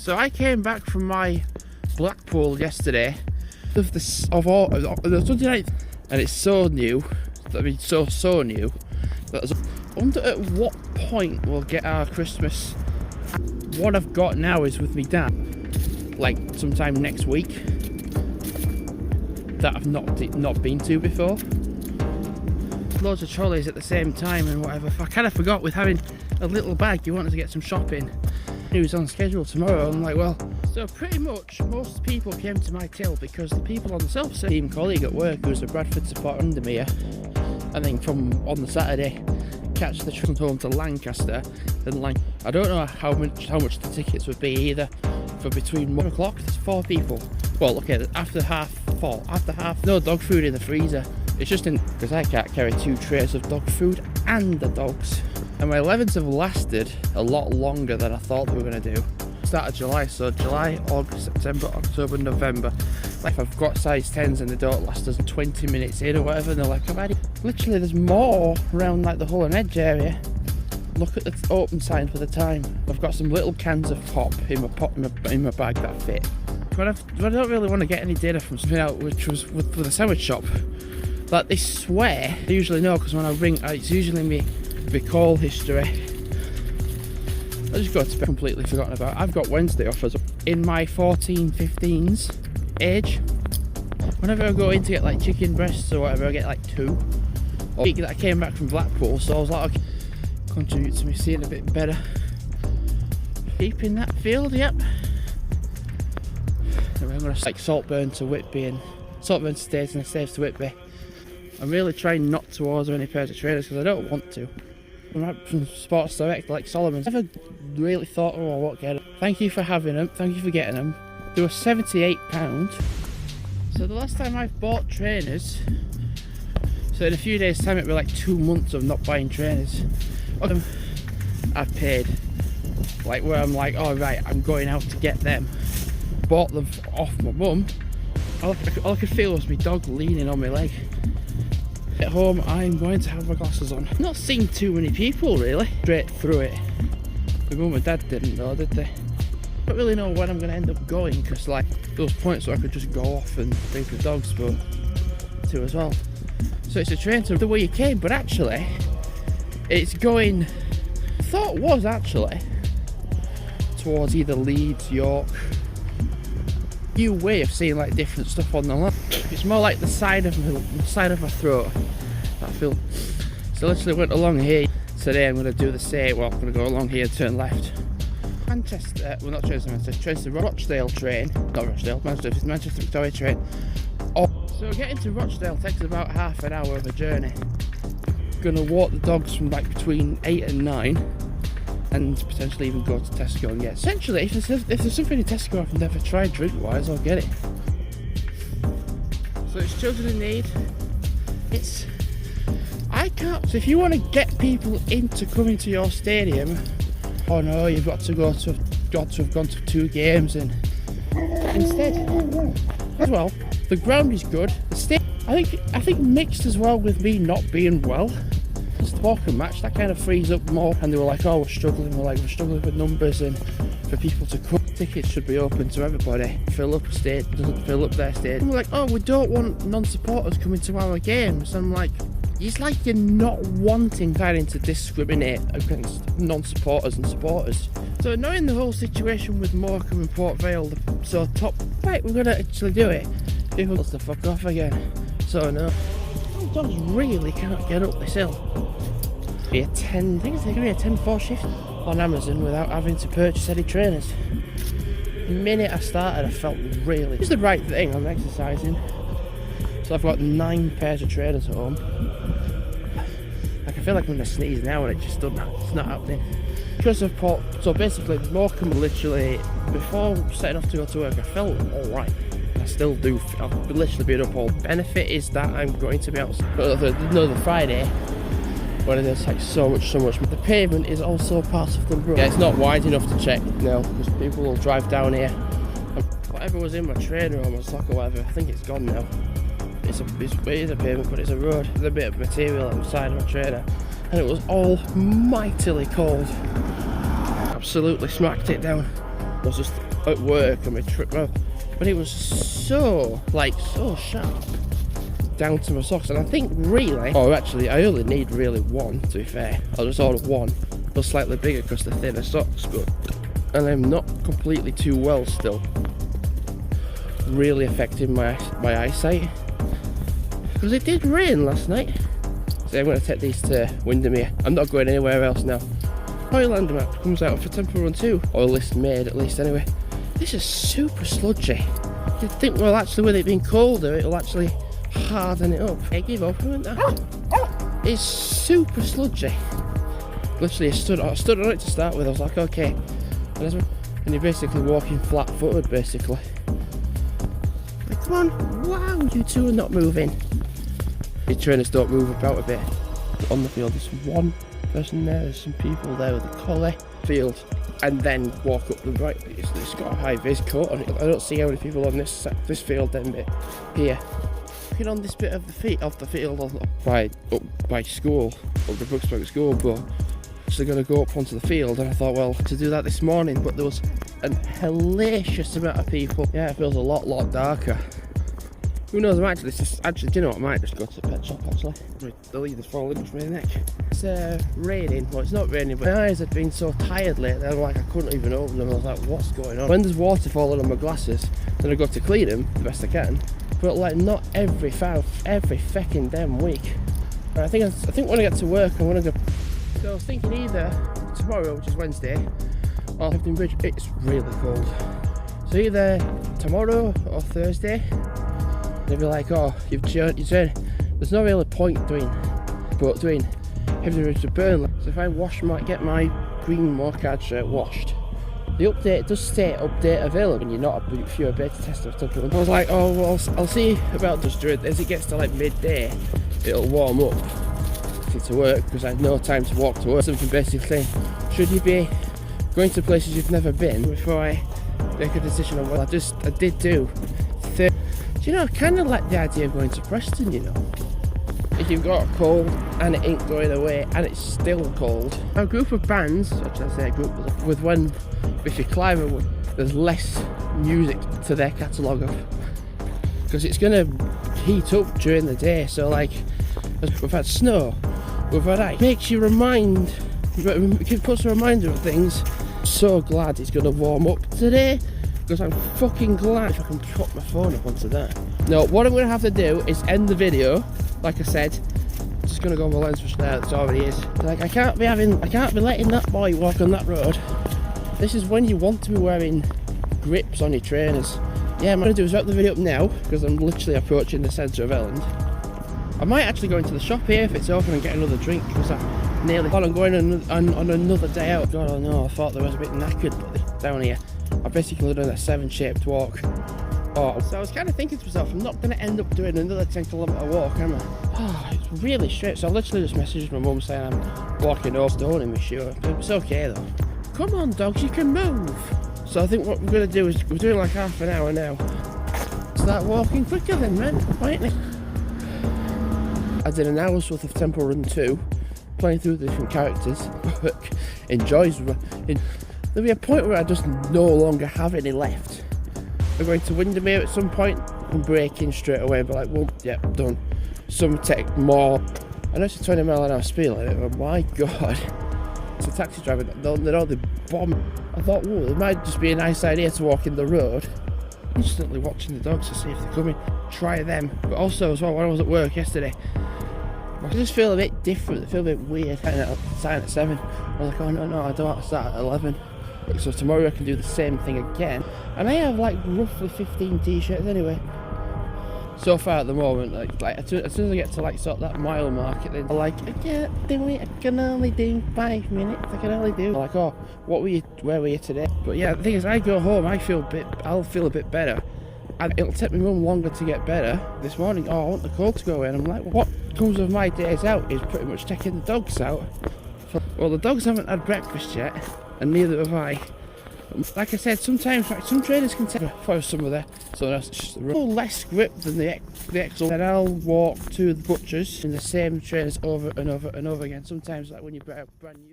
So I came back from my Blackpool yesterday of the 29th, and it's so new. I mean, so new that I wonder at what point we'll get our Christmas. What I've got now is with me dad, like sometime next week, that I've not been to before. Loads of trolleys at the same time and whatever. I kind of forgot with having a little bag. You wanted to get some shopping. He was on schedule tomorrow. I'm like, well, so pretty much most people came to my till because the people on the self-team colleague at work, who's a Bradford supporter under me, I think from on the Saturday, catch the train home to Lancaster. And I don't know how much the tickets would be either. For between 1 o'clock, there's 4 people. Well, okay, after half, no dog food in the freezer. It's just because I can't carry 2 trays of dog food and the dogs. And my 11s have lasted a lot longer than I thought they were going to do. Start of July, so July, August, September, October, November. Like I've got size 10s and they don't last us 20 minutes in or whatever, and they're like, literally there's more around like the Hull and Edge area. Look at the open sign for the time. I've got some little cans of pop in my bag that fit. But I don't really want to get any data from something else, which was with the sandwich shop. Like they swear, I usually know because when I ring, it's usually me call history. I just got to be completely forgotten about. I've got Wednesday offers in my 14-15s age. Whenever I go in to get like chicken breasts or whatever, I get like 2. Or that I came back from Blackpool, so I was like, okay, contribute to me seeing a bit better. Keeping that field, yep. And I'm gonna like Saltburn to Whitby and Saltburn to Staves and Staves to Whitby. I'm really trying not to order any pairs of trainers because I don't want to. From Sports Direct, like Solomon's. I've never really thought, oh, I won't get them. Thank you for having them. Thank you for getting them. They were £78. So the last time I've bought trainers, so in a few days' time, it'll be like 2 months of not buying trainers. I've paid, like where I'm like, oh right, I'm going out to get them. Bought them off my mum. All I could feel was my dog leaning on my leg. At home, I'm going to have my glasses on. Not seen too many people really. Straight through it. My mum and dad didn't know, did they? I don't really know when I'm going to end up going because like those points where I could just go off and do the dogs but too as well. So it's a train to the way you came, but actually it's going, thought was actually towards either Leeds, York. New way of seeing like different stuff on the land. It's more like the side of my throat. That feel. So literally went along here. Today I'm going to do the same. Well, I'm going to go along here, turn left. Manchester, well not Manchester, Rochdale train. Not Rochdale, Manchester Victoria train. So getting to Rochdale takes about half an hour of a journey. Gonna walk the dogs from like between 8 and 9. And potentially even go to Tesco and get. Essentially, if there's something in Tesco I've never tried drink-wise, I'll get it. So it's children in need. I can't. So if you want to get people into coming to your stadium, oh no, you've got to have gone to 2 games, and instead, as well, the ground is good. The stadium, I think mixed as well with me not being well. Walk and match, that kind of frees up more. And they were like, oh, we're struggling with numbers and for people to come. Tickets should be open to everybody. Fill up a stadium, doesn't fill up their stadium. And we're like, oh, we don't want non-supporters coming to our games. And I'm like, it's like you're not wanting to discriminate against non-supporters and supporters. So knowing the whole situation with Morecambe and Port Vale, so top, right, we're gonna actually do it. People wants to fuck off again. So no. Dogs really cannot get up this hill. I think it's going to be a 10-4 shift on Amazon without having to purchase any trainers. The minute I started, I felt really. It's the right thing. I'm exercising, so I've got 9 pairs of trainers at home. Like I feel like I'm going to sneeze now, and it's not happening because of Port. So basically, Morecambe literally before setting off to go to work, I felt all right. I still do. I've literally been up all. Benefit is that I'm going to be out. The Friday when there's like so much. The pavement is also part of the road. Yeah, it's not wide enough to check now because people will drive down here. And whatever was in my trainer or my sock or whatever, I think it's gone now. It is a pavement, but it's a road. There's a bit of material on the side of my trainer, and it was all mightily cold. Absolutely smacked it down. was just at work on my trip, but it was so sharp down to my socks. And I think really, actually I only need really one, to be fair. I'll just order one, but slightly bigger because they're thinner socks, and I'm not completely too well still. Really affecting my eyesight, because it did rain last night. So I'm going to take these to Windermere. I'm not going anywhere else now. Oiland map comes out for Temple Run 2, or list made at least anyway. This is super sludgy. You'd think, well, actually with it being colder it'll actually harden it up. I give up, wouldn't I? It's super sludgy. Literally I stood on it to start with. I was like, okay, and you're basically walking flat footed basically. Like, come on, wow, you two are not moving. Your trainers don't move about a bit. On the field, there's one person there, there's some people there with a collie. Field, and then walk up the right. It's got a high vis coat on it. I don't see how many people on this field then bit here. Looking on this bit of the field up by school, up the Brooksburg school, but actually going to go up onto the field, and I thought, well, to do that this morning, but there was a hellacious amount of people. Yeah, it feels a lot darker. Who knows, actually, do you know what, I might just go to the pet shop actually. The lead is falling from my neck. It's raining, well it's not raining, but my eyes had been so tired lately, I couldn't even open them. I was like, what's going on? When there's water falling on my glasses, then I go to clean them the best I can, but like not every fecking damn week. And I think when I get to work I'm gonna go, so I was thinking either tomorrow, which is Wednesday, or Clifton Bridge. It's really cold, so either tomorrow or Thursday. They'd be like, oh, you've turned. There's no really point doing Clifton Bridge to Burnley. So if I get my green Morcard shirt washed, the update does say update available when you're not if you're a beta tester or something. I was like, oh well, I'll see about just doing it. As it gets to like midday, it'll warm up to work, because I had no time to walk to work. Something basically saying, should you be going to places you've never been before I make a decision on what I did do. Do you know, I kind of like the idea of going to Preston, you know. If you've got a cold and it ain't going away and it's still cold. A group of bands, actually I say a group, if you climb them, there's less music to their catalogue of, because it's going to heat up during the day. So like, we've had snow, we've had ice. Makes you it puts a reminder of things. So glad it's going to warm up today, because I'm fucking glad if I can put my phone up onto that. No, what I'm going to have to do is end the video. Like I said, I'm just going to go on my lens for now, that's all it is. Like, I can't be letting that boy walk on that road. This is when you want to be wearing grips on your trainers. Yeah, I'm going to do is wrap the video up now, because I'm literally approaching the centre of Elland. I might actually go into the shop here if it's open and get another drink, because I nearly thought I'm going on another day out. God, I know, I thought I was a bit knackered down here. I basically done a 7-shaped walk. So I was kind of thinking to myself, I'm not going to end up doing another 10-kilometre walk, am I? Oh, it's really straight. So I literally just messaged my mum saying I'm walking over stone in my shoe. It's okay though. Come on dogs, you can move. So I think what we're going to do is, we're doing like half an hour now. Start walking quicker then, man. Right? I did an hour's worth of Temple Run 2, playing through the different characters. There'll be a point where I just no longer have any left. I'm going to Windermere at some point and break in straight away, but like, well, yeah, done. Some take more. I know it's a 20 mile an hour speed limit, but my god, it's a taxi driver. They bomb. I thought, whoa, it might just be a nice idea to walk in the road. Instantly watching the dogs to see if they're coming. Try them. But also as well, when I was at work yesterday, I just feel a bit different. I feel a bit weird. Starting at 7. I was like, oh no, I don't want to start at 11. So tomorrow I can do the same thing again, and I have like roughly 15 t-shirts anyway. So far at the moment, like as soon as I get to like sort of that mile mark, then I'm like, I can't do it. I can only do 5 minutes. I can only do. Like, oh, where were you today? But yeah, the thing is, I go home, I'll feel a bit better, and it'll take me mum longer to get better. This morning, oh, I want the cold to go away, and I'm like, what comes of my days out is pretty much taking the dogs out. Well, the dogs haven't had breakfast yet, and neither have I. Like I said, sometimes some trainers can take for some of so that's just a little less grip than the XL. Then I'll walk to the butchers in the same trainers over and over and over again. Sometimes, like when you buy a brand new.